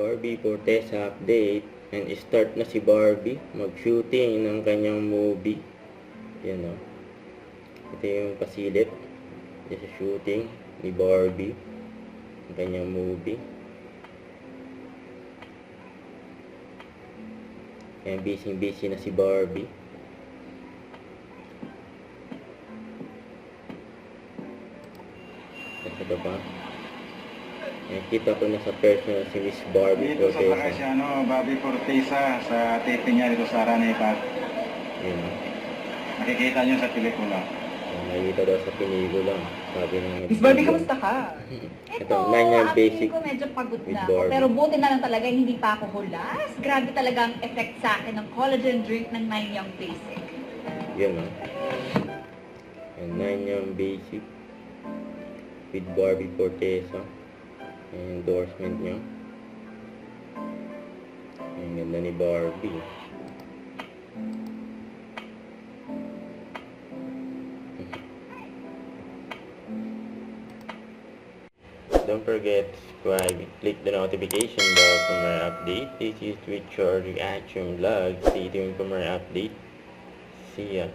Barbie Forteza update, and start na si Barbie mag-shooting ng kanyang movie. Yan o. Ito yung pasilip. Ito sa shooting ni Barbie ng kanyang movie. Kaya busy na si Barbie. Ito ba ba? Nakita ko na sa personal si Miss Barbie dito Forteza. Dito sa si Barbie Forteza sa taping niya dito sa Aranipat. Yun. Nakikita niyo sa pelikula. Nakikita daw sa pelikula. Sabi ng Miss Barbie, kamusta ka? Ito, 9 year basic ko medyo pagod with na ako. Barbie. Pero buti na lang talaga, hindi pa ako hulas. Grabe talaga ang effect sa akin ng collagen drink ng 9 Young Basic. Yun o. And 9 Young Basic with Barbie Forteza. Yung endorsement nyo. Ang ganda ni Barbie. Don't forget to subscribe, click the notification bell for more update. This is Twitch or Reaction Vlog. Stay tuned for more update. See ya.